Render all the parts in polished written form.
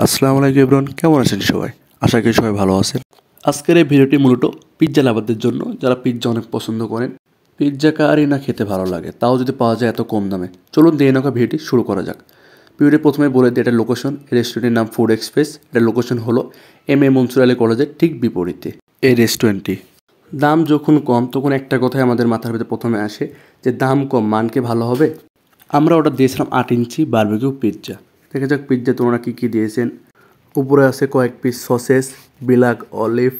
আসসালামু আলাইকুম এভরিওয়ান, কেমন আছেন সবাই? আশা করি সবাই ভালো আছেন। আজকের এই ভিডিওটি মূলত পিৎজা লাভারদের জন্য, যারা পিৎজা অনেক পছন্দ করেন। পিৎজা কারই না খেতে ভালো লাগে, তাও যদি পাওয়া যায় এত কম দামে। চলুন দিয়ে নৌকা ভিডিওটি শুরু করা যাক। ভিডিওটি প্রথমে বলে দিই, এটা লোকেশন, রেস্টুরেন্টের নাম ফুড এক্সপ্রেস। এটা লোকেশন হলো এম এ মনসুর আলী কলেজের ঠিক বিপরীতে এই রেস্টুরেন্টটি। দাম যখন কম তখন একটা কথাই আমাদের মাথার ভিতরে প্রথমে আসে যে দাম কম মানকে ভালো হবে। আমরা অর্ডার দিয়েছিলাম 8 ইঞ্চি বারবিকিউ পিৎজা। দেখা যাক পিৎজাতে ওনারা কী কী দিয়েছেন। উপরে আছে কয়েক পিস সসেস, বিলাক, অলিভ,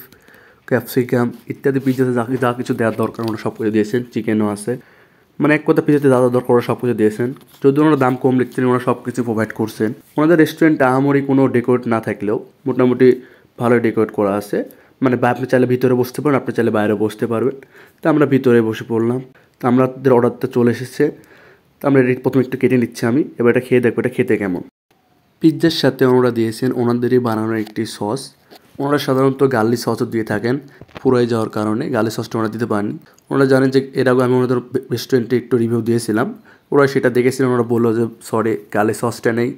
ক্যাপসিকাম ইত্যাদি। পিৎজাতে যা কিছু দেওয়ার দরকার ওনারা সব কিছু দিয়েছেন। চিকেনও আছে, মানে এক কথা পিৎজাতে যা যা দরকার ওরা সব কিছু দিয়েছেন। যদি ওনারা দাম কম লিখছেন, ওনারা সব কিছু প্রোভাইড করছেন। ওনাদের রেস্টুরেন্টে আহামরি কোনো ডেকোরেট না থাকলেও মোটামুটি ভালো ডেকোরেট করা আছে। মানে আপনি চাইলে ভিতরে বসতে পারেন, আপনি চাইলে বাইরে বসতে পারবেন। তো আমরা ভিতরে বসে পড়লাম। তো আমাদের অর্ডারটা চলে এসেছে। তো আমরা প্রথমে একটু কেটে নিচ্ছি আমি। এবার এটা খেয়ে দেখবো এটা খেতে কেমন। পিৎজার সাথে ওনারা দিয়েছেন ওনাদেরই বানানো একটি সস। ওনারা সাধারণত গার্লিক সসও দিয়ে থাকেন, ফুরাই যাওয়ার কারণে গার্লিক সসটা ওনারা দিতে পারেন। ওনারা জানেন যে এর আগে আমি ওনাদের রেস্টুরেন্টে একটু রিভিউ দিয়েছিলাম, ওরা সেটা দেখেছিলেন। ওরা বললো যে সরি গার্লিক সসটা নেই।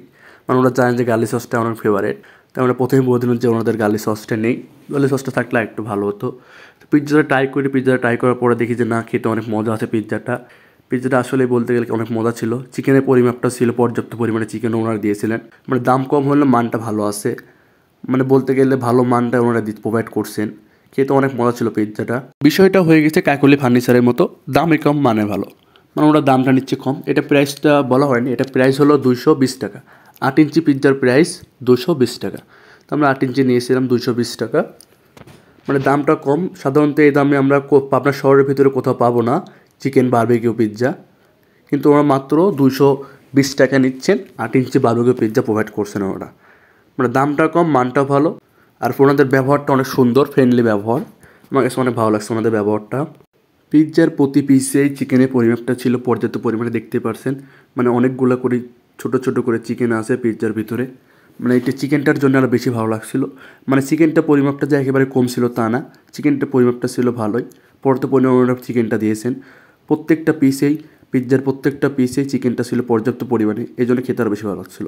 মানে ওরা জানেন যে গার্লিক সসটা আমার ফেভারিট। তাই আমরা প্রথমেই বলে দিলাম যে ওনাদের গার্লিক সসটা নেই। গার্লিক সসটা থাকলে একটু ভালো হতো। তো পিৎজাটা ট্রাই করার পরে দেখি যে না, খেতে অনেক মজা আছে পিৎজাটা আসলে বলতে গেলে অনেক মজা ছিল। চিকেনের পরিমাপটা ছিল পর্যাপ্ত পরিমাণে, চিকেন ওনারা দিয়েছিলেন। মানে দাম কম হলে মানটা ভালো আছে, মানে বলতে গেলে ভালো মানটা ওনারা প্রোভাইড করছেন। খেতে অনেক মজা ছিল পিৎজাটা। বিষয়টা হয়ে গেছে কাকলি ফার্নিচারের মতো, দামে কম মানে ভালো। মানে ওরা দামটা নিচ্ছে কম। এটা প্রাইসটা বলা হয়নি, এটা প্রাইস হলো 220 টাকা। 8 ইঞ্চি পিৎজার প্রাইস 220 টাকা। তো আমরা 8 ইঞ্চি নিয়েছিলাম 220 টাকা। মানে দামটা কম। সাধারণত এই দামে আমরা পাবনা শহরের ভিতরে কোথাও পাবো না চিকেন বারবিকিউ পিৎজা। কিন্তু ওরা মাত্র 220 টাকা নিচ্ছেন, 8 ইঞ্চি বারবিকিউ পিৎজা প্রোভাইড করছেন ওরা। মানে দামটা কম, মানটা ভালো। আর ওনাদের ব্যবহারটা অনেক সুন্দর, ফ্রেন্ডলি ব্যবহার। আমার কাছে অনেক ভালো লাগছে ওনাদের ব্যবহারটা। পিৎজার প্রতি পিসেই চিকেনের পরিমাপটা ছিল পর্যাপ্ত পরিমাণে, দেখতে পারছেন। মানে অনেকগুলো করে ছোট ছোট করে চিকেন আছে পিৎজার ভিতরে। মানে এটা চিকেনটার জন্য আরও বেশি ভালো লাগছিল। মানে চিকেনটা পরিমাপটা যে একেবারে কম ছিল তা না, চিকেনটা পরিমাপটা ছিল ভালোই। পর্যাপ্ত পরিমাণে চিকেনটা দিয়েছেন পিৎজার প্রত্যেকটা পিসেই চিকেনটা ছিল পর্যাপ্ত পরিমাণে, এই জন্য খেতে আরও বেশি ভালো লাগছিল।